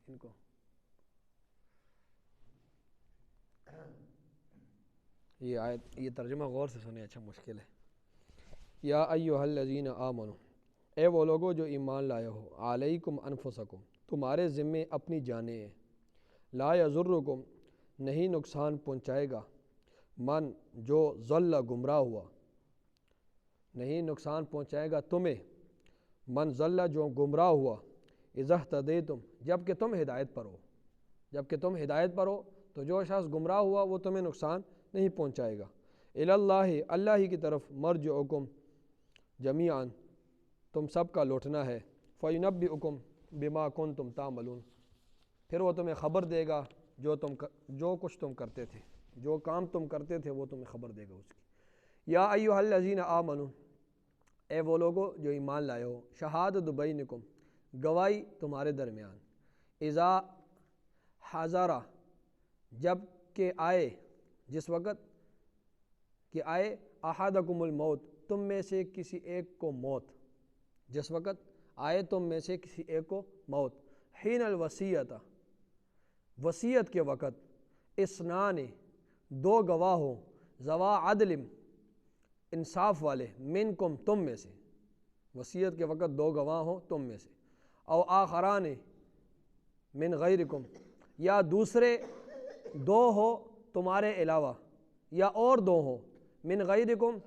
ان کو یہ آیت یہ ترجمہ غور سے سنیں، اچھا مشکل ہے۔ یا ایھا الذین آمنوا، اے وہ لوگو جو ایمان لائے ہو، علیکم انفسکم، تمہارے ذمے اپنی جانیں ہیں، لا یضرکم، نہیں نقصان پہنچائے گا، من جو ضل گمراہ ہوا، نہیں نقصان پہنچائے گا تمہیں، من ضل جو گمراہ ہوا، اذا اہتدیتم، جب کہ تم ہدایت پر ہو، جب کہ تم ہدایت پر ہو تو جو شخص گمراہ ہوا وہ تمہیں نقصان نہیں پہنچائے گا۔ الی اللہ، اللہ ہی کی طرف، مرجعکم جمیعاً، تم سب کا لوٹنا ہے، فینبئکم بما کنتم تعملون، پھر وہ تمہیں خبر دے گا جو کچھ تم کرتے تھے، جو کام تم کرتے تھے وہ تمہیں خبر دے گا اس کی۔ یا ایھا الذین آمنوا، اے وہ لوگو جو ایمان لائے ہو، شہادت بینکم، گواہی تمہارے درمیان، اذا حضر، جب کہ آئے، جس وقت کہ آئے، احدکم الموت، تم میں سے کسی ایک کو موت، جس وقت آئے تم میں سے کسی ایک کو موت، حین الوصیۃ، وصیت کے وقت، اثنان، دو گواہ ہوں، ذوا عدل، انصاف والے، منکم، تم میں سے، وصیت کے وقت دو گواہ ہوں تم میں سے، او آخران من غیرکم، یا دوسرے دو ہو تمہارے علاوہ، یا اور دو ہوں، من غیرکم،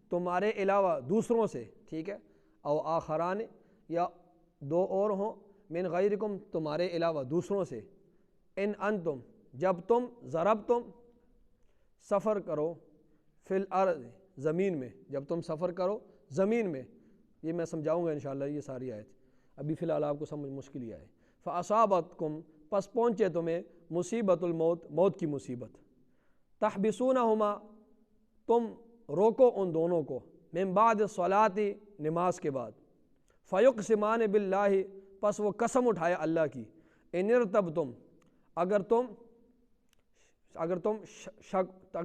تمہارے علاوہ دوسروں سے، ٹھیک ہے، او آخران، یا دو اور ہوں، من غیرکم، تمہارے علاوہ دوسروں سے، ان انتم، جب تم ضربتم، سفر کرو، فی الارض، زمین میں، جب تم سفر کرو زمین میں، یہ میں سمجھاؤں گا انشاءاللہ یہ ساری آیت، ابھی فی الحال آپ کو سمجھ مشکل ہی آئے۔ فاصابتکم، پس پہنچے تمہیں، مصیبت الموت، موت کی مصیبت، تحبسونہما، تم روکو ان دونوں کو، من بعد الصلاۃ، نماز کے بعد، فیقسمان باللہ، پس وہ قسم اٹھائے اللہ کی، ان ارتبتم، اگر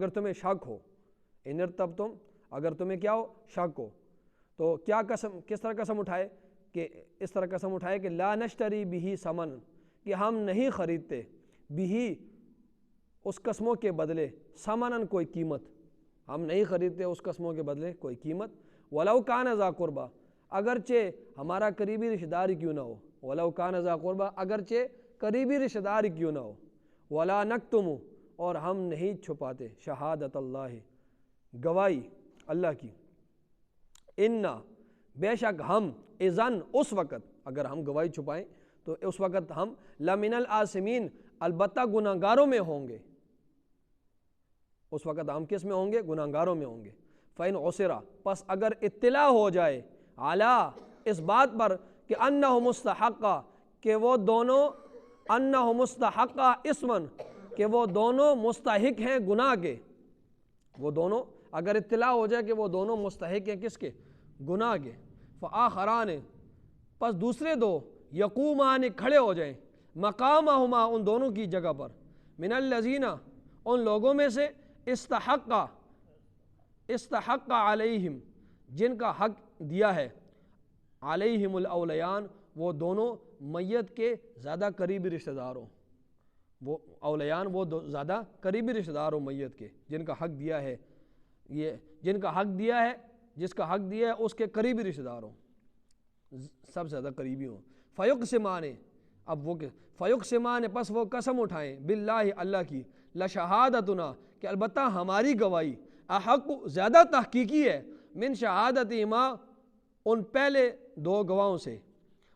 تمہیں شک ہو، ان ارتبتم، اگر تمہیں کیا ہو، شک ہو، تو کیا قسم، کس طرح قسم اٹھائے، کہ اس طرح قسم اٹھائے کہ لا نشتری بہ ثمن، کہ ہم نہیں خریدتے، بہ، اس قسموں کے بدلے، ثمنن، کوئی قیمت، ہم نہیں خریدتے اس قسموں کے بدلے کوئی قیمت، ولو کان ذا قربا، اگرچہ ہمارا قریبی رشتہ دار ہی کیوں نہ ہو، ولو کان ذا قربا، اگرچہ قریبی رشتہ دار ہی کیوں نہ ہو، ولا نکتم، اور ہم نہیں چھپاتے، شہادت اللہ، گواہی اللہ کی، انا، بے شک ہم، اذن، اس وقت، اگر ہم گواہی چھپائیں تو اس وقت ہم، لمن الآثمین، البتہ گناہ گاروں میں ہوں گے، اس وقت ہم کس میں ہوں گے، گناہ گاروں میں ہوں گے۔ فَإِنْ عُثِرَ، پس اگر اطلاع ہو جائے، علی، اس بات پر، کہ انہ مستحقہ، کہ وہ دونوں، انہ مستحقہ اسمن، کہ وہ دونوں مستحق ہیں گناہ کے، وہ دونوں، اگر اطلاع ہو جائے کہ وہ دونوں مستحق ہیں کس کے، گناہ کے، فآخران، پس دوسرے دو، یقومان، کھڑے ہو جائیں، مقامہما، ان دونوں کی جگہ پر، من الذین، ان لوگوں میں سے، استحق علیہم، جن کا حق دیا ہے، علیہم الاولیان، وہ دونوں میت کے زیادہ قریبی رشتہ دار ہوں، وہ اولیان، وہ زیادہ قریبی رشتہ دار ہوں میت کے، جن کا حق دیا ہے، یہ جن کا حق دیا ہے، جس کا حق دیا ہے اس کے قریبی رشتہ دار ہوں، سب سے زیادہ قریبی ہوں، فیقسمان، اب وہ فیقسمان، پس وہ قسم اٹھائیں، باللہ، اللہ کی، لشہادتنا، کہ البتہ ہماری گواہی، احق، زیادہ تحقیقی ہے، من شہادتہما، ان پہلے دو گواہوں سے،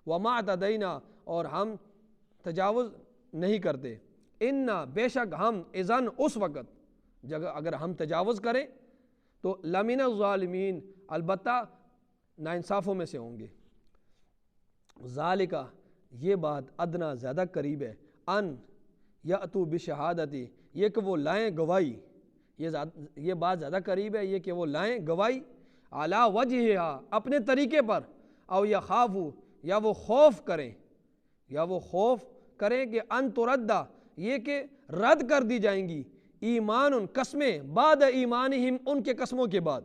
وما اعتدینا، اور ہم تجاوز نہیں کرتے، انا، بے شک ہم، اذن، اس وقت، اگر ہم تجاوز کریں تو لمن الظالمین، البتہ ناانصافوں میں سے ہوں گے، ذالکہ، یہ بات، ادنا، زیادہ قریب ہے، ان یاتوا بشہادتی، یہ کہ وہ لائیں گواہی، یہ بات زیادہ قریب ہے، یہ کہ وہ لائیں گواہی، علی وجہہا، اپنے طریقے پر، او یخافوا، یا وہ خوف کریں کہ ان تردہ، یہ کہ رد کر دی جائیں گی، ایمان، قسمیں، بعد ایمانہم، ان کے قسموں کے بعد،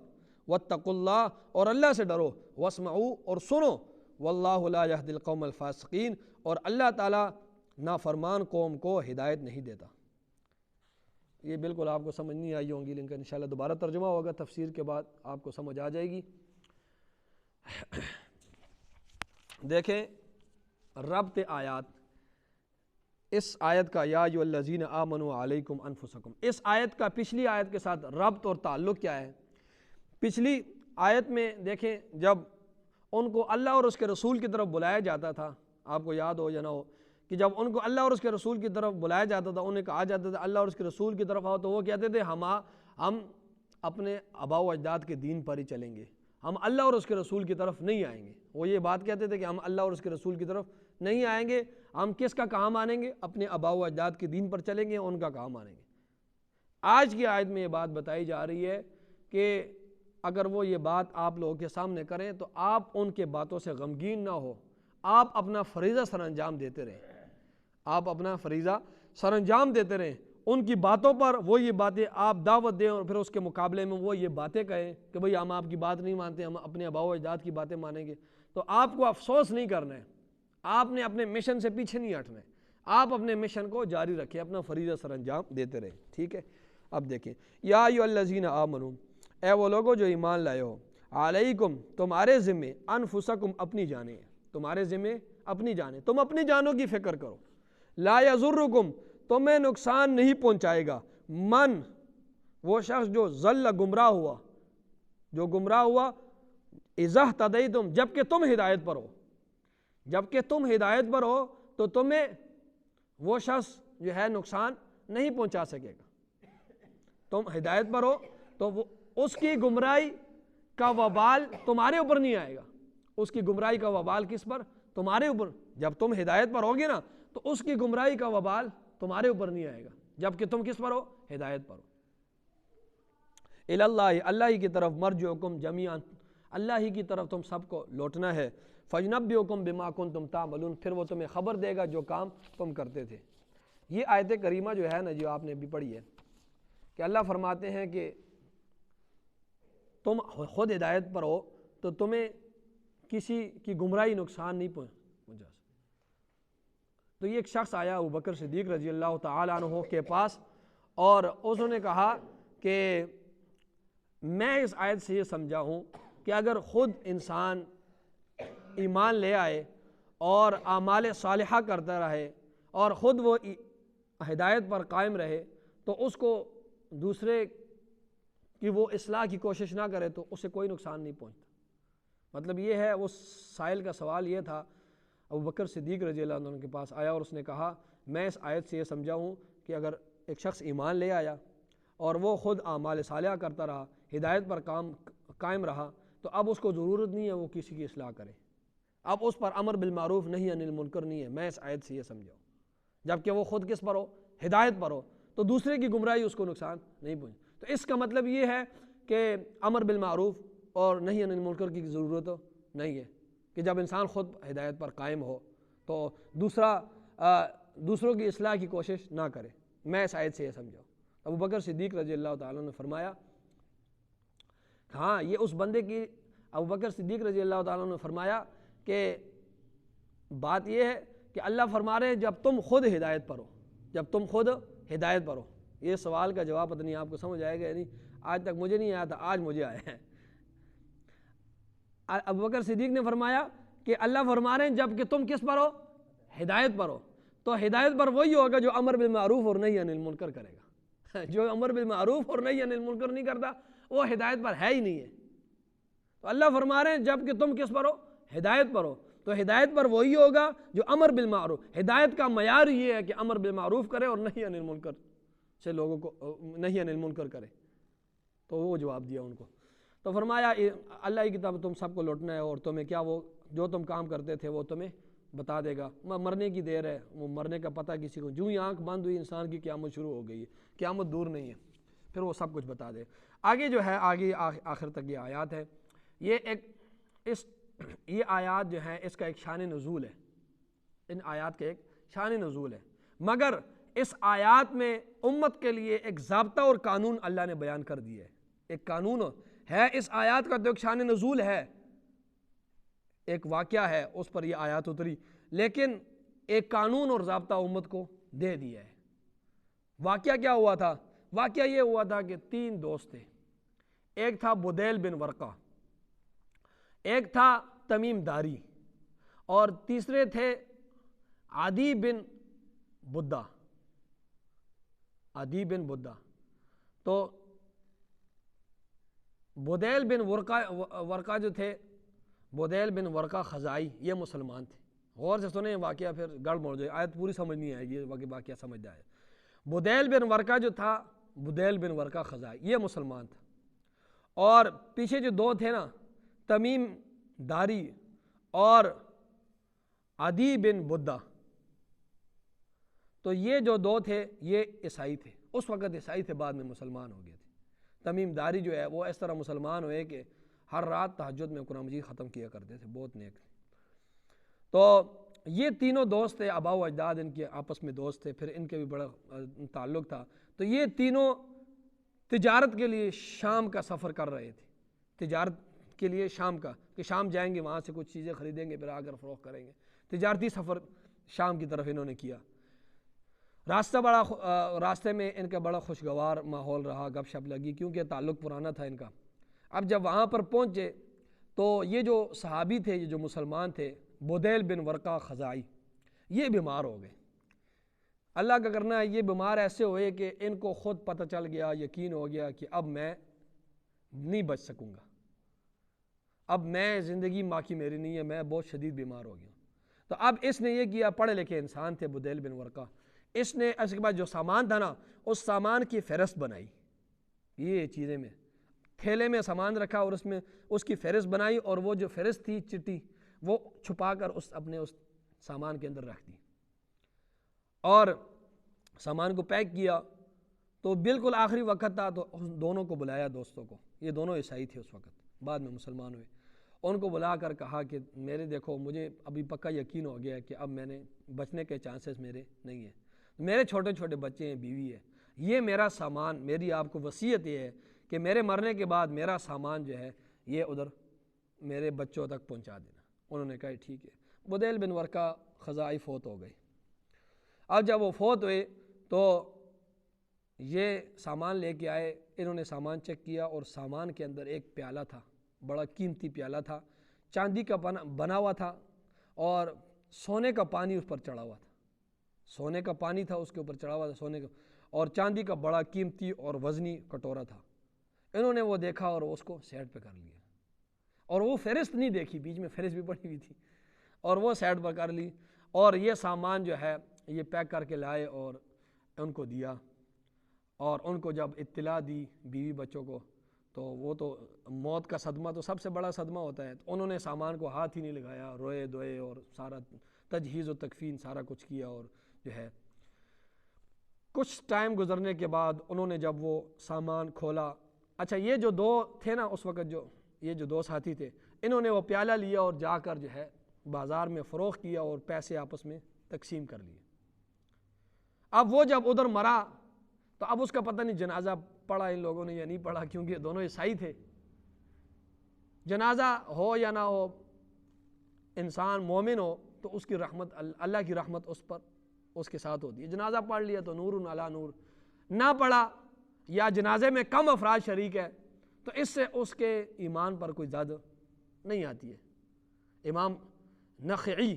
واتقوا اللہ، اور اللہ سے ڈرو، واسمعوا، اور سنو، واللہ لا یہدی القوم الفاسقین، اور اللہ تعالیٰ نافرمان قوم کو ہدایت نہیں دیتا۔ یہ بالکل آپ کو سمجھ نہیں آئی ہوں گی، لیکن انشاءاللہ دوبارہ ترجمہ ہوگا تفسیر کے بعد آپ کو سمجھ آ جائے گی۔ دیکھیں ربط آیات، اس آیت کا یا ایھا الذین آمنوا علیکم انفسکم، اس آیت کا پچھلی آیت کے ساتھ ربط اور تعلق کیا ہے؟ پچھلی آیت میں دیکھیں جب ان کو اللہ اور اس کے رسول کی طرف بلایا جاتا تھا، آپ کو یاد ہو یا نہ ہو کہ جب ان کو اللہ اور اس کے رسول کی طرف بلایا جاتا تھا، انہیں کہا جاتا تھا اللہ اور اس کے رسول کی طرف آؤ، تو وہ کہتے تھے ہم اپنے آباء و اجداد کے دین پر ہی چلیں گے، ہم اللہ اور اس کے رسول کی طرف نہیں آئیں گے۔ وہ یہ بات کہتے تھے کہ ہم اللہ اور اس کے رسول کی طرف نہیں آئیں گے، ہم کس کا کام مانیں گے؟ اپنے آباء و اجداد کے دین پر چلیں گے، ان کا کام مانیں گے۔ آج کی آیت میں یہ بات بتائی جا رہی ہے کہ اگر وہ یہ بات آپ لوگوں کے سامنے کریں تو آپ ان کے باتوں سے غمگین نہ ہو، آپ اپنا فریضہ سر انجام دیتے رہیں، آپ اپنا فریضہ سر انجام دیتے رہیں، ان کی باتوں پر وہ یہ باتیں آپ دعوت دیں اور پھر اس کے مقابلے میں وہ یہ باتیں کہیں کہ بھئی ہم آپ کی بات نہیں مانتے، ہم اپنے آباء و اجداد کی باتیں مانیں گے، تو آپ کو افسوس نہیں کرنا ہے، آپ نے اپنے مشن سے پیچھے نہیں ہٹنا ہے، آپ اپنے مشن کو جاری رکھیں، اپنا فریضہ سر انجام دیتے رہیں، ٹھیک ہے؟ اب دیکھیں یا ایھا الذین آمنوا، اے وہ لوگوں جو ایمان لائے ہو، علیکم تمہارے ذمے، انفسکم اپنی جانیں، تمہارے ذمے اپنی جانیں، تم اپنی جانوں کی فکر کرو، لا یضرکم تمہیں نقصان نہیں پہنچائے گا، من وہ شخص جو ضل گمراہ ہوا، جو گمراہ ہوا، اذا اہتدیتم جبکہ تم ہدایت پر ہو، جبکہ تم ہدایت پر ہو تو تمہیں وہ شخص جو ہے نقصان نہیں پہنچا سکے گا، تم ہدایت پر ہو تو وہ اس کی گمراہی کا وبال تمہارے اوپر نہیں آئے گا، اس کی گمراہی کا وبال کس پر؟ تمہارے اوپر، جب تم ہدایت پر ہوگے نا تو اس کی گمراہی کا وبال تمہارے اوپر نہیں آئے گا، جبکہ تم کس پر ہو؟ ہدایت پر ہو۔ الاللہ اللہ ہی کی طرف مرجعکم جمیعا، اللہ ہی کی طرف تم سب کو لوٹنا ہے، فینبئکم بما کنتم تعملون پھر وہ تمہیں خبر دے گا جو کام تم کرتے تھے۔ یہ آیت کریمہ جو ہے نا، جو آپ نے بھی پڑھی ہے کہ اللہ فرماتے ہیں کہ تم خود ہدایت پر ہو تو تمہیں کسی کی گمراہی نقصان نہیں پہنچا سکتی۔ تو یہ ایک شخص آیا ابو بکر صدیق رضی اللہ تعالیٰ عنہ کے پاس اور انہوں نے کہا کہ میں اس آیت سے یہ سمجھا ہوں کہ اگر خود انسان ایمان لے آئے اور اعمال صالحہ کرتا رہے اور خود وہ ہدایت پر قائم رہے تو اس کو دوسرے کہ وہ اصلاح کی کوشش نہ کرے تو اسے کوئی نقصان نہیں پہنچتا۔ مطلب یہ ہے، وہ سائل کا سوال یہ تھا، ابو بکر صدیق رضی اللہ عنہ کے پاس آیا اور اس نے کہا میں اس آیت سے یہ سمجھا ہوں کہ اگر ایک شخص ایمان لے آیا اور وہ خود اعمال صالحہ کرتا رہا، ہدایت پر قائم رہا، تو اب اس کو ضرورت نہیں ہے وہ کسی کی اصلاح کرے، اب اس پر امر بالمعروف نہی عن المنکر نہیں ہے، میں اس آیت سے یہ سمجھا ہوں، جبکہ وہ خود کس پر ہو؟ ہدایت پر ہو، تو دوسرے کی گمراہی اس کو نقصان نہیں پہنچے۔ تو اس کا مطلب یہ ہے کہ امر بالمعروف اور نہی عن المنکر کی ضرورت نہیں ہے، کہ جب انسان خود ہدایت پر قائم ہو تو دوسروں کی اصلاح کی کوشش نہ کرے، میں اس آیت سے یہ سمجھا ہوں۔ ابو بکر صدیق رضی اللہ تعالیٰ نے فرمایا ہاں یہ اس بندے کی، ابو بکر صدیق رضی اللہ تعالیٰ نے فرمایا کہ بات یہ ہے کہ اللہ فرما رہے ہیں جب تم خود ہدایت پر ہو، جب تم خود ہدایت پر ہو۔ یہ سوال کا جواب پتہ نہیں آپ کو سمجھ آئے گا یا نہیں، آج تک مجھے نہیں آیا تھا، آج مجھے آیا ہے۔ ابو بکر صدیق نے فرمایا کہ اللہ فرما رہے ہیں جب کہ تم کس پر ہو؟ ہدایت پر ہو، تو ہدایت پر وہی ہوگا جو امر بالمعروف اور نہی عن المنکر کرے گا، جو امر بالمعروف اور نہی عن المنکر نہیں کرتا وہ ہدایت پر ہے ہی نہیں ہے۔ تو اللہ فرما رہے ہیں جب کہ تم کس پر ہو؟ ہدایت پر ہو، تو ہدایت پر وہی ہوگا جو امر بالمعروف، ہدایت کا معیار یہ ہے کہ امر بالمعروف کرے اور نہی عن المنکر سے لوگوں کو نہی عن المنکر کرے۔ تو وہ جواب دیا ان کو، تو فرمایا اللہ کی کتاب تم سب کو لوٹنا ہے اور تمہیں کیا وہ جو تم کام کرتے تھے وہ تمہیں بتا دے گا، مرنے کی دیر ہے، وہ مرنے کا پتہ کسی کو، جو ہی آنکھ بند ہوئی انسان کی قیامت شروع ہو گئی ہے، قیامت دور نہیں ہے، پھر وہ سب کچھ بتا دے۔ آگے جو ہے آگے آخر تک یہ آیات ہے، یہ آیات جو ہیں اس کا ایک شان نزول ہے، ان آیات کا ایک شان نزول ہے، مگر اس آیات میں امت کے لیے ایک ضابطہ اور قانون اللہ نے بیان کر دیا ہے، ایک قانون ہے اس آیات کا، تو ایک شان نزول ہے، ایک واقعہ ہے، اس پر یہ آیات اتری، لیکن ایک قانون اور ضابطہ امت کو دے دیا ہے۔ واقعہ کیا ہوا تھا؟ واقعہ یہ ہوا تھا کہ 3 دوست تھے، ایک تھا بدیل بن ورقہ، ایک تھا تمیم داری، اور تیسرے تھے عدی بن بدہ۔ عدی بن بدہ، تو بدیل بن ورقہ جو تھے، بدیل بن ورقہ خزائی، یہ مسلمان تھے۔ غور سے سنیں واقعہ، پھر گڑ موڑ جائے، آیت پوری سمجھ نہیں آئے گی، واقعہ سمجھ جائے۔ بدیل بن ورقہ جو تھا، بدیل بن ورقہ خزائی، یہ مسلمان تھا، اور پیچھے جو 2 تھے نا، تمیم داری اور عدی بن بدہ، تو یہ جو 2 تھے یہ عیسائی تھے، اس وقت عیسائی تھے، بعد میں مسلمان ہو گئے تھے۔ تمیم داری جو ہے وہ اس طرح مسلمان ہوئے کہ ہر رات تہجد میں قرآن مجید ختم کیا کرتے تھے، بہت نیک تھے۔ تو یہ تینوں دوست تھے، آبا و اجداد ان کے آپس میں دوست تھے، پھر ان کے بھی بڑا تعلق تھا۔ تو یہ تینوں تجارت کے لیے شام کا سفر کر رہے تھے، تجارت کے لیے شام کا، کہ شام جائیں گے، وہاں سے کچھ چیزیں خریدیں گے، پھر آ کر فروخت کریں گے۔ تجارتی سفر شام کی طرف انہوں نے کیا۔ راستے میں ان کا بڑا خوشگوار ماحول رہا، گپ شپ لگی، کیونکہ تعلق پرانا تھا ان کا۔ اب جب وہاں پر پہنچے تو یہ جو صحابی تھے، یہ جو مسلمان تھے، بدیل بن ورقہ خزائی، یہ بیمار ہو گئے۔ اللہ کا کرنا ہے، یہ بیمار ایسے ہوئے کہ ان کو خود پتہ چل گیا، یقین ہو گیا کہ اب میں نہیں بچ سکوں گا، اب میں زندگی باقی میری نہیں ہے، میں بہت شدید بیمار ہو گیا۔ تو اب اس نے یہ کیا، پڑھے لکھے انسان تھے بدیل بن ورقہ، اس نے اس کے بعد جو سامان تھا نا، اس سامان کی فہرست بنائی، یہ چیزیں میں تھیلے میں سامان رکھا اور اس میں اس کی فہرست بنائی، اور وہ جو فہرست تھی چٹھی، وہ چھپا کر اپنے اس سامان کے اندر رکھ دی، اور سامان کو پیک کیا۔ تو بالکل آخری وقت تھا، تو دونوں کو بلایا، دوستوں کو، یہ دونوں عیسائی تھے اس وقت، بعد میں مسلمان ہوئے۔ ان کو بلا کر کہا کہ میرے دیکھو، مجھے ابھی پکا یقین ہو گیا کہ اب میں نے بچنے کے چانسز میرے نہیں ہیں، میرے چھوٹے چھوٹے بچے ہیں، بیوی ہے، یہ میرا سامان، میری آپ کو وصیت یہ ہے کہ میرے مرنے کے بعد میرا سامان جو ہے یہ ادھر میرے بچوں تک پہنچا دینا۔ انہوں نے کہا ٹھیک ہے۔ بدیل بن ورقہ خزائی فوت ہو گئے۔ اب جب وہ فوت ہوئے تو یہ سامان لے کے آئے، انہوں نے سامان چیک کیا، اور سامان کے اندر ایک پیالہ تھا، بڑا قیمتی پیالہ تھا، چاندی کا بنا ہوا تھا، اور سونے کا پانی اس پر چڑھا ہوا تھا، سونے کا پانی تھا اس کے اوپر چڑھا ہوا تھا، سونے کا، اور چاندی کا بڑا قیمتی اور وزنی کٹورا تھا۔ انہوں نے وہ دیکھا اور اس کو سیٹ پہ کر لیا، اور وہ فہرست نہیں دیکھی، بیچ میں فہرست بھی پڑی ہوئی تھی، اور وہ سیٹ پر کر لی، اور یہ سامان جو ہے یہ پیک کر کے لائے اور ان کو دیا۔ اور ان کو جب اطلاع دی بیوی بچوں کو، تو وہ تو موت کا صدمہ تو سب سے بڑا صدمہ ہوتا ہے، تو انہوں نے سامان کو ہاتھ ہی نہیں لگایا، روئے دوئے اور سارا تجہیز و تکفین سارا کچھ کیا، اور جو ہے کچھ ٹائم گزرنے کے بعد انہوں نے جب وہ سامان کھولا، اچھا یہ جو 2 تھے نا اس وقت، یہ جو 2 ساتھی تھے، انہوں نے وہ پیالہ لیا اور جا کر جو ہے بازار میں فروخت کیا اور پیسے آپس میں تقسیم کر لیے۔ اب وہ جب ادھر مرا تو اب اس کا پتہ نہیں جنازہ پڑھا ان لوگوں نے یا نہیں پڑھا، کیونکہ دونوں عیسائی تھے۔ جنازہ ہو یا نہ ہو، انسان مومن ہو تو اس کی رحمت، اللہ کی رحمت اس پر اس کے ساتھ ہوتی ہے۔ جنازہ پڑھ لیا تو نور علی نور، نہ پڑھا یا جنازے میں کم افراد شریک ہے تو اس سے اس کے ایمان پر کوئی زد نہیں آتی ہے۔ امام نخعی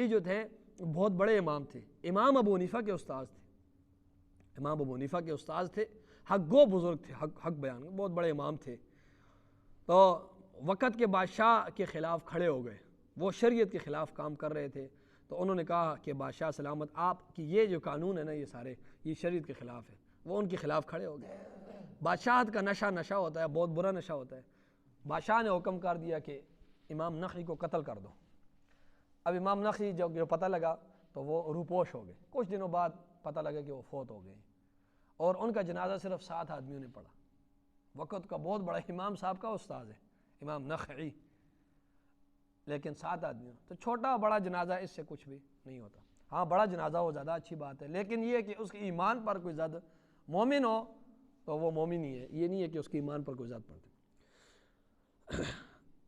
جو تھے بہت بڑے امام تھے، امام ابو حنیفہ کے استاذ تھے، امام ابو حنیفہ کے استاذ تھے، حق گو بزرگ تھے، حق بیان بہت بڑے امام تھے۔ تو وقت کے بادشاہ کے خلاف کھڑے ہو گئے، وہ شریعت کے خلاف کام کر رہے تھے، تو انہوں نے کہا کہ بادشاہ سلامت، آپ کی یہ جو قانون ہے نا، یہ سارے یہ شریعت کے خلاف ہے۔ وہ ان کے خلاف کھڑے ہو گئے۔ بادشاہت کا نشہ ہوتا ہے، بہت برا نشہ ہوتا ہے۔ بادشاہ نے حکم کر دیا کہ امام نخعی کو قتل کر دو۔ اب امام نخعی جو پتہ لگا تو وہ روپوش ہو گئے، کچھ دنوں بعد پتہ لگا کہ وہ فوت ہو گئے، اور ان کا جنازہ صرف 7 آدمیوں نے پڑھا۔ وقت کا بہت بڑا امام صاحب کا استاذ ہے امام نخعی، لیکن 7 آدمیوں، تو چھوٹا بڑا جنازہ اس سے کچھ بھی نہیں ہوتا۔ ہاں بڑا جنازہ ہو زیادہ اچھی بات ہے، لیکن یہ کہ اس کے ایمان پر کوئی زد، مومن ہو تو وہ مومن ہی ہے، یہ نہیں ہے کہ اس کے ایمان پر کوئی زد پڑتے۔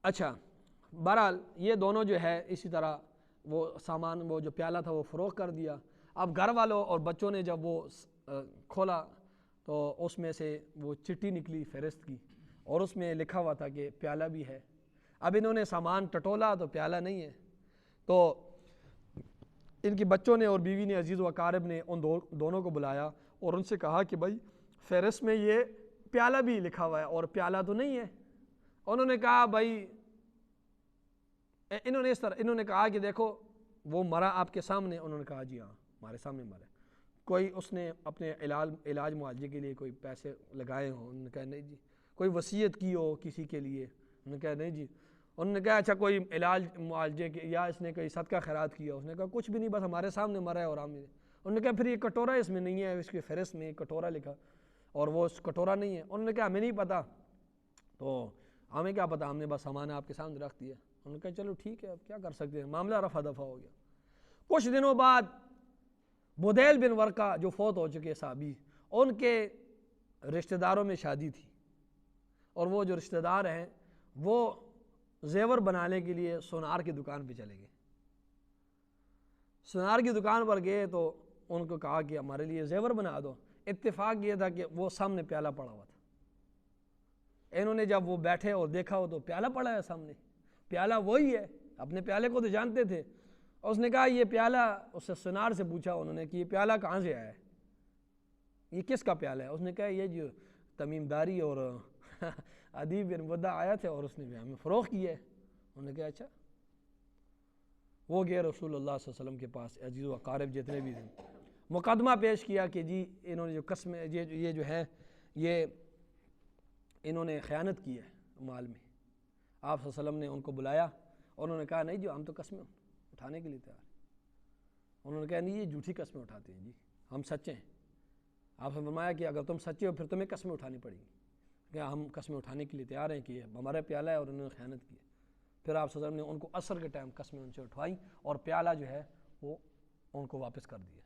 اچھا بہرحال یہ دونوں جو ہے اسی طرح وہ سامان وہ جو پیالہ تھا وہ فروخت کر دیا۔ اب گھر والوں اور بچوں نے جب وہ کھولا تو اس میں سے وہ چٹھی نکلی فہرست کی، اور اس میں لکھا ہوا تھا کہ پیالہ بھی ہے۔ اب انہوں نے سامان ٹٹولا تو پیالہ نہیں ہے، تو ان کے بچوں نے اور بیوی نے، عزیز و اقارب نے ان دونوں کو بلایا اور ان سے کہا کہ بھائی فہرست میں یہ پیالہ بھی لکھا ہوا ہے اور پیالہ تو نہیں ہے۔ انہوں نے کہا بھائی انہوں نے کہا کہ دیکھو وہ مرا آپ کے سامنے؟ انہوں نے کہا جی ہاں ہمارے سامنے مرا۔ کوئی اس نے اپنے علاج معالجے کے لیے کوئی پیسے لگائے ہوں؟ انہوں نے کہا نہیں جی۔ کوئی وصیت کی ہو کسی کے لیے؟ انہوں نے کہا نہیں جی۔ انہوں نے کہا اچھا کوئی علاج معالجے کے یا اس نے کوئی صدقہ خیرات کیا؟ اس نے کہا کچھ بھی نہیں، بس ہمارے سامنے مرا ہے اور ہم۔ انہوں نے کہا پھر یہ کٹورا اس میں نہیں ہے، اس کی فہرست میں کٹورا لکھا اور وہ کٹورا نہیں ہے۔ انہوں نے کہا ہمیں نہیں پتہ۔ تو ہمیں کیا پتہ، ہم نے بس سامان آپ کے سامنے رکھ دیا۔ انہوں نے کہا چلو ٹھیک ہے، اب کیا کر سکتے ہیں، معاملہ رفع دفع ہو گیا۔ کچھ دنوں بعد بدیل بن ورقہ جو فوت ہو چکے صحابی، ان کے رشتہ داروں میں شادی تھی، اور وہ جو رشتہ دار ہیں وہ زیور بنانے کے لیے سونار کی دکان پہ چلے گئے۔ سونار کی دکان پر گئے تو ان کو کہا کہ ہمارے لیے زیور بنا دو۔ اتفاق یہ تھا کہ وہ سامنے پیالہ پڑا ہوا تھا۔ انہوں نے جب وہ بیٹھے اور دیکھا ہو تو پیالہ پڑا ہے سامنے، پیالہ وہی ہے، اپنے پیالے کو تو جانتے تھے۔ اور اس نے کہا یہ پیالہ، اس سے سونار سے پوچھا انہوں نے کہ یہ پیالہ کہاں سے آیا ہے، یہ کس کا پیالہ ہے؟ اس نے کہا یہ جو تمیم داری اور عدی بن ودع آیا تھے اور اس نے ہمیں فروخت کیا ہے۔ انہوں نے کہا اچھا۔ وہ گئے رسول اللہ صلی اللہ علیہ وسلم کے پاس، عزیز و اقارب جتنے بھی تھے، مقدمہ پیش کیا کہ جی انہوں نے جو قسمیں یہ جو ہے یہ انہوں نے خیانت کی ہے مال میں۔ آپ صلی اللہ علیہ وسلم نے ان کو بلایا اور انہوں نے کہا نہیں جو ہم تو قسمیں اٹھانے کے لیے تیار ہیں۔ انہوں نے کہا نہیں یہ جھوٹی قسمیں اٹھاتے ہیں جی، ہم سچے ہیں۔ آپ نے فرمایا کہ اگر تم سچے ہو پھر تمہیں قسمیں اٹھانی پڑیں گی، کہ ہم قسمیں اٹھانے کے لیے تیار ہیں کہ ہمارا پیالہ ہے اور انہوں نے خیانت کی ہے۔ پھر آپ صلی اللہ علیہ وسلم نے ان کو عصر کے ٹائم قسمیں ان سے اٹھوائیں اور پیالہ جو ہے وہ ان کو واپس کر دیا۔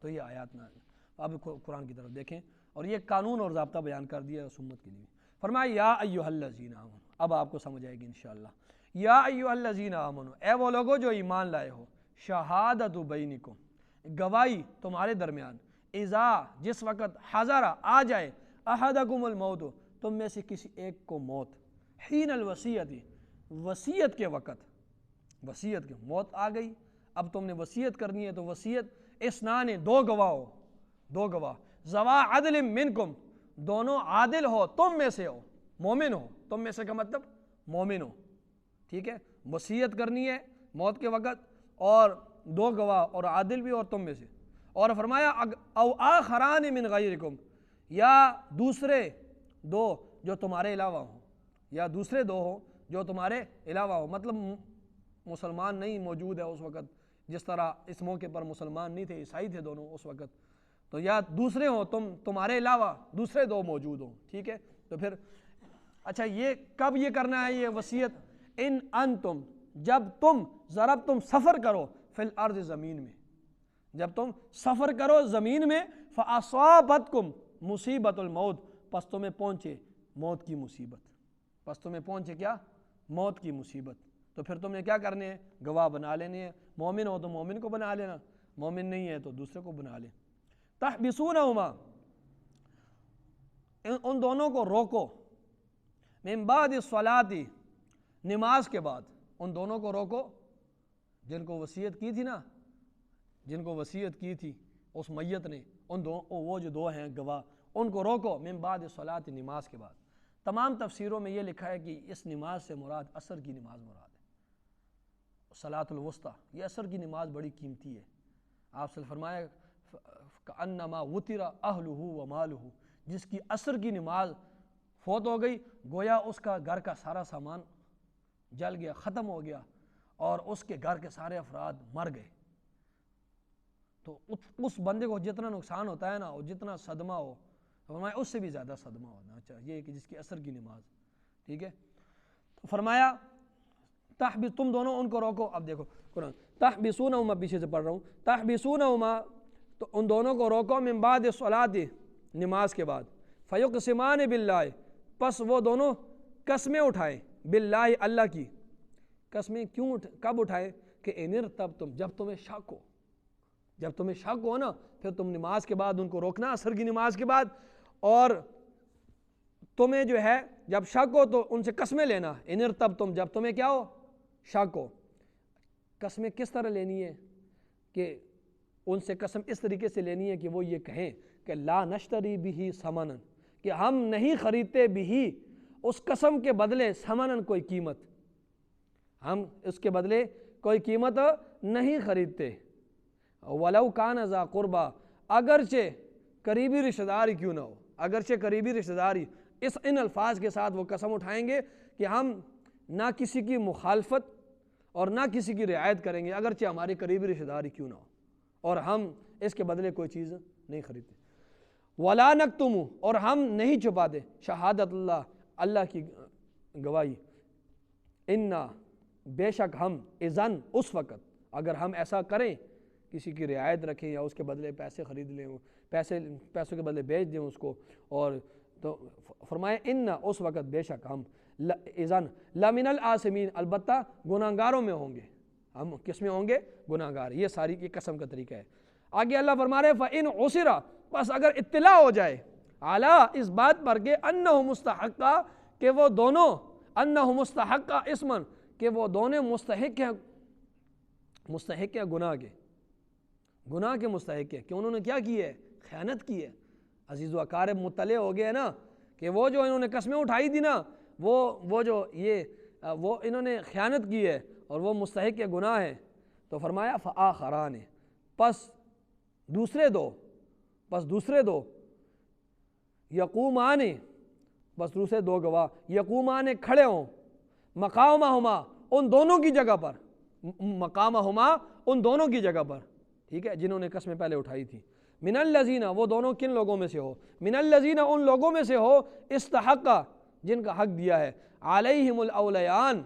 تو یہ آیات نازل۔ اب قرآن کی طرف دیکھیں، اور یہ قانون اور ضابطہ بیان کر دیا اس امت کے لیے۔ فرمایا یا ایھا الذین آمنوا، اب آپ کو سمجھ آئے گی انشاءاللہ۔ یا ایھا الذین آمنوا، اے وہ لوگو جو ایمان لائے ہو، شہادت بینکم، گواہی تمہارے درمیان، اذا جس وقت، حضر آ جائے، احدکم الموت، تم میں سے کسی ایک کو موت، حین الوصیت، وصیت کے وقت، وصیت کے موت آ گئی، اب تم نے وصیت کرنی ہے تو وصیت، اسنان دو گواہ ہو، دو گواہ، ذوا عدل منکم، دونوں عادل ہو، تم میں سے ہو، مومن ہو، تم میں سے کا مطلب مومن ہو، ٹھیک ہے، وصیت کرنی ہے موت کے وقت، اور دو گواہ اور عادل بھی اور تم میں سے۔ اور فرمایا او آخران من غیرکم، یا دوسرے دو جو تمہارے علاوہ ہوں، یا دوسرے دو ہوں جو تمہارے علاوہ ہو، مطلب مسلمان نہیں موجود ہے اس وقت، جس طرح اس موقع پر مسلمان نہیں تھے، عیسائی تھے دونوں اس وقت، تو یا دوسرے ہوں تمہارے علاوہ دوسرے دو موجود ہوں، ٹھیک ہے۔ تو پھر اچھا یہ کب یہ کرنا ہے یہ وصیت؟ ان انتم، جب تم ضربتم سفر کرو، فی الارض زمین میں، جب تم سفر کرو زمین میں، فاصابتکم مصیبت الموت، پس تمہیں پہنچے موت کی مصیبت، پس تمہیں پہنچے کیا؟ موت کی مصیبت، تو پھر تم نے کیا کرنے ہیں؟ گواہ بنا لینے ہیں، مومن ہو تو مومن کو بنا لینا، مومن نہیں ہے تو دوسرے کو بنا لیں۔ تحبسونہما، ان دونوں کو روکو، من بعد الصلاۃ، نماز کے بعد ان دونوں کو روکو، جن کو وصیت کی تھی نا، جن کو وصیت کی تھی اس میت نے، وہ جو دو ہیں گواہ، ان کو روکو، من بعد الصلاۃ، نماز کے بعد۔ تمام تفسیروں میں یہ لکھا ہے کہ اس نماز سے مراد عصر کی نماز مراد ہے، صلاۃ الوسطیٰ، یہ عصر کی نماز بڑی قیمتی ہے۔ آپ سے فرمایا کأنما وطر اہلہ ومالہ، جس کی عصر کی نماز فوت ہو گئی گویا اس کا گھر کا سارا سامان جل گیا، ختم ہو گیا، اور اس کے گھر کے سارے افراد مر گئے۔ تو اس بندے کو جتنا نقصان ہوتا ہے نا، اور جتنا صدمہ ہو، فرمایا اس سے بھی زیادہ صدمہ ہونا چاہیے کہ جس کی عصر کی نماز، ٹھیک ہے۔ تو فرمایا تم دونوں ان کو روکو۔ اب دیکھو قرآن، تحبسونہما، پیچھے سے پڑھ رہا ہوں، تحبسونہما، تو ان دونوں کو روکو، من بعد الصلاۃ، نماز کے بعد، فیقسمان باللہ، پس وہ دونوں قسمیں اٹھائیں، باللہ، اللہ کی قسمیں کیوں کب اٹھائیں؟ کہ انر تب تم جب تمہیں شک ہو نا پھر تم نماز کے بعد ان کو روکنا عصر کی نماز کے بعد، اور تمہیں جو ہے جب شک ہو تو ان سے قسمیں لینا، انر تب تم جب تمہیں کیا ہو شک ہو۔ قسمیں کس طرح لینی ہے کہ ان سے قسم اس طریقے سے لینی ہے کہ وہ یہ کہیں کہ لا نشتری بھی ثمنا، کہ ہم نہیں خریدتے بھی اس قسم کے بدلے ثمنا کوئی قیمت، ہم اس کے بدلے کوئی قیمت نہیں خریدتے، ولو کان ذا قربا، اگرچہ قریبی رشتہ دار کیوں نہ ہو، اگرچہ قریبی رشتہ داری، ان الفاظ کے ساتھ وہ قسم اٹھائیں گے کہ ہم نہ کسی کی مخالفت اور نہ کسی کی رعایت کریں گے اگرچہ ہماری قریبی رشتہ داری کیوں نہ ہو، اور ہم اس کے بدلے کوئی چیز نہیں خریدتے۔ ولا نکتم، اور ہم نہیں چھپاتے شہادت اللہ، اللہ کی گواہی، انا بے شک ہم اذن اس وقت، اگر ہم ایسا کریں کسی کی رعایت رکھیں یا اس کے بدلے پیسے خرید لیں، پیسوں کے بدلے بیچ دیں اس کو، اور تو فرمائے انا اس وقت بے شک ہم اذن لمن الآثمین، البتہ گناہگاروں میں ہوں گے، ہم کس میں ہوں گے گناہگار۔ یہ ساری کی قسم کا طریقہ ہے۔ آگے اللہ فرما رہے فَإِنْ عُسِرَ، بس اگر اطلاع ہو جائے علی اس بات پر کہ انہ مستحقہ، کہ وہ دونوں انہ مستحقہ اسمن، کہ وہ دونوں مستحق ہیں گناہ کے مستحق ہیں، کہ انہوں نے کیا کی ہے خیانت کی ہے۔ عزیز و اقارب مطلع ہو گئے نا کہ وہ جو انہوں نے قسمیں اٹھائی تھی نا وہ جو وہ انہوں نے خیانت کی ہے اور وہ مستحق گناہ ہے، تو فرمایا فآخران، پس دوسرے دو یقومان، بس دوسرے دو گواہ یقومان کھڑے ہوں، مقامہما ان دونوں کی جگہ پر، مقامہما ان دونوں کی جگہ پر، ٹھیک ہے، جنہوں نے قسمیں پہلے اٹھائی تھی، من الذین، وہ دونوں کن لوگوں میں سے ہو، من الذین ان لوگوں میں سے ہو، استحقا جن کا حق دیا ہے، علیہم الاولیان،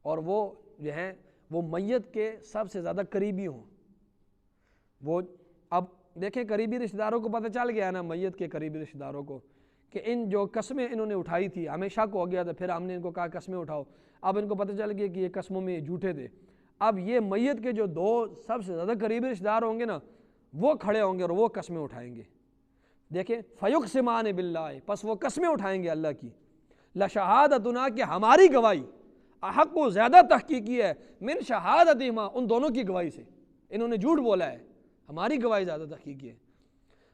اور وہ جو ہیں وہ میت کے سب سے زیادہ قریبی ہوں۔ وہ اب دیکھیں قریبی رشتہ داروں کو پتہ چل گیا نا، میت کے قریبی رشتہ داروں کو، کہ ان جو قسمیں انہوں نے اٹھائی تھی ہمیں شک ہو گیا تھا، پھر ہم نے ان کو کہا قسمیں اٹھاؤ، اب ان کو پتہ چل گیا کہ یہ قسموں میں جھوٹے تھے، اب یہ میت کے جو دو سب سے زیادہ قریبی رشتہ دار ہوں گے نا وہ کھڑے ہوں گے اور وہ قسمیں اٹھائیں گے۔ دیکھیں فیقسمان باللہ، پس وہ قسمیں اٹھائیں گے اللہ کی، لشہادتنا، کہ ہماری گواہی، احق و زیادہ تحقیقی ہے، من شہادتہما ان دونوں کی گواہی سے، انہوں نے جھوٹ بولا ہے، ہماری گواہی زیادہ تحقیقی ہے،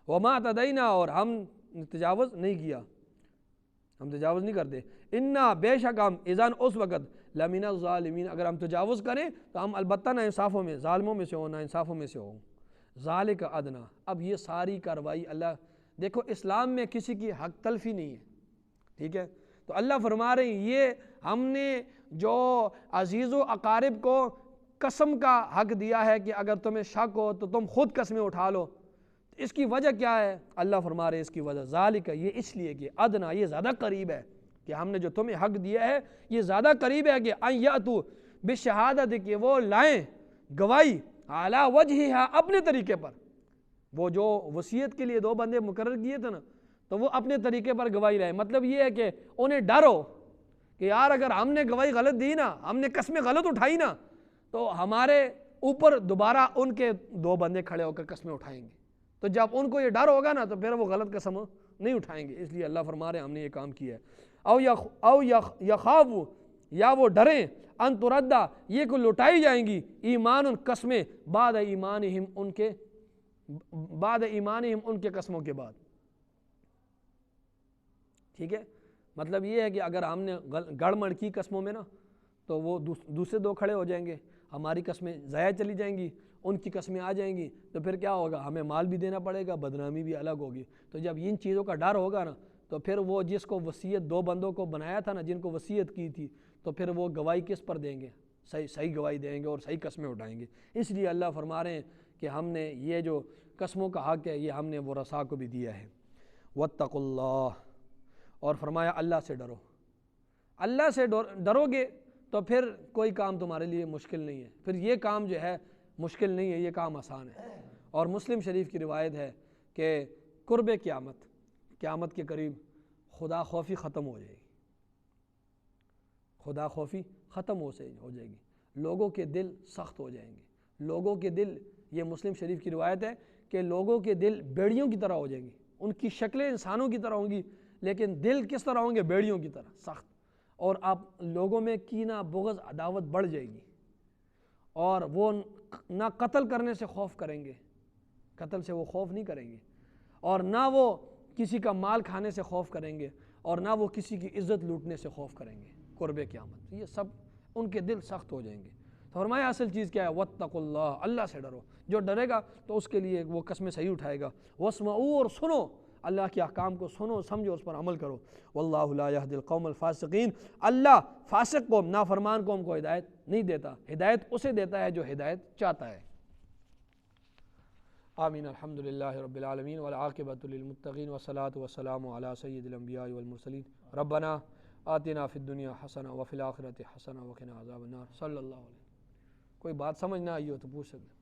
وما اعتدینا، اور ہم تجاوز نہیں کیا، ہم تجاوز نہیں کرتے، انا بے شک ہم اذن اس وقت لمن الظالمین، اگر ہم تجاوز کریں تو ہم البتہ نا انصافوں میں، ظالموں میں سے ہوں، نا انصافوں میں سے ہوں۔ ذالک ادنا، اب یہ ساری کارروائی اللہ، دیکھو اسلام میں کسی کی حق تلفی نہیں ہے، ٹھیک ہے، تو اللہ فرما رہے ہیں یہ ہم نے جو عزیز و اقارب کو قسم کا حق دیا ہے کہ اگر تمہیں شک ہو تو تم خود قسمیں اٹھا لو، اس کی وجہ کیا ہے؟ اللہ فرما رہے ہیں اس کی وجہ ذالک، یہ اس لیے کہ ادنا، یہ زیادہ قریب ہے، کہ ہم نے جو تمہیں حق دیا ہے یہ زیادہ قریب ہے کہ ان یاتوا بالشہادت، کہ وہ لائیں گواہی، اعلی وجہہا، اپنے طریقے پر، وہ جو وصیت کے لیے دو بندے مقرر کیے تھے نا تو وہ اپنے طریقے پر گواہی لائیں، مطلب یہ ہے کہ انہیں ڈر ہو کہ یار اگر ہم نے گواہی غلط دی نا، ہم نے قسمیں غلط اٹھائی نا تو ہمارے اوپر دوبارہ ان کے دو بندے کھڑے ہو کر قسمیں اٹھائیں گے، تو جب ان کو یہ ڈر ہوگا نا تو پھر وہ غلط قسم نہیں اٹھائیں گے، اس لیے اللہ فرما رہے ہیں ہم نے یہ کام کیا ہے۔ او یخافوا، یا وہ ڈریں، ان تردہ، یہ کو لٹائی جائیں گی، ایمان قسمیں، بعد ایمانہم ان کے قسموں کے بعد، ٹھیک ہے، مطلب یہ ہے کہ اگر ہم نے گڑ مڑ کی قسموں میں نا تو وہ دوسرے دو کھڑے ہو جائیں گے، ہماری قسمیں ضائع چلی جائیں گی، ان کی قسمیں آ جائیں گی، تو پھر کیا ہوگا، ہمیں مال بھی دینا پڑے گا، بدنامی بھی الگ ہوگی، تو جب ان چیزوں کا ڈر ہوگا نا تو پھر وہ جس کو وصیت دو بندوں کو بنایا تھا نا، جن کو وصیت کی تھی، تو پھر وہ گواہی کس پر دیں گے؟ صحیح گواہی دیں گے اور صحیح قسمیں اٹھائیں گے۔ اس لیے اللہ فرما رہے ہیں کہ ہم نے یہ جو قسموں کا حق ہے یہ ہم نے ورثاء کو بھی دیا ہے۔ واتقوا اللہ، اور فرمایا اللہ سے ڈرو، اللہ سے ڈرو گے تو پھر کوئی کام تمہارے لیے مشکل نہیں ہے، پھر یہ کام جو ہے مشکل نہیں ہے، یہ کام آسان ہے۔ اور مسلم شریف کی روایت ہے کہ قرب قیامت کے قریب خدا خوفی ختم ہو جائے گی، خدا خوفی ختم ہو جائے گی، لوگوں کے دل سخت ہو جائیں گے، لوگوں کے دل، یہ مسلم شریف کی روایت ہے کہ لوگوں کے دل بیڑیوں کی طرح ہو جائیں گے، ان کی شکلیں انسانوں کی طرح ہوں گی لیکن دل کس طرح ہوں گے؟ بیڑیوں کی طرح سخت، اور آپ لوگوں میں کینہ، بغض، عداوت بڑھ جائے گی، اور وہ نہ قتل کرنے سے خوف کریں گے، قتل سے وہ خوف نہیں کریں گے، اور نہ وہ کسی کا مال کھانے سے خوف کریں گے، اور نہ وہ کسی کی عزت لوٹنے سے خوف کریں گے قرب قیامت۔ یہ سب ان کے دل سخت ہو جائیں گے۔ تو فرمایا اصل چیز کیا ہے؟ واتقوا اللہ، اللہ سے ڈرو۔ جو ڈرے گا تو اس کے لیے وہ قسمیں صحیح اٹھائے گا۔ واسمعوا، اور سنو اللہ کے احکام کو، سنو سمجھو، اس پر عمل کرو۔ واللہ لا یہدی القوم الفاسقین، اللہ فاسق قوم، نافرمان قوم کو ہدایت نہیں دیتا، ہدایت اسے دیتا ہے جو ہدایت چاہتا ہے۔ آمین۔ الحمد للہ رب العالمین والعاقبۃ للمتقین والصلاۃ والسلام علی سید الانبیاء والمرسلین۔ ربنا آتنا فی الدنیا حسنہ وفی الآخرۃ حسنہ وقنا عذاب النار۔ صلی اللہ علیہ وسلم۔ کوئی بات سمجھ نہ آئی ہو تو پوچھ سکتے۔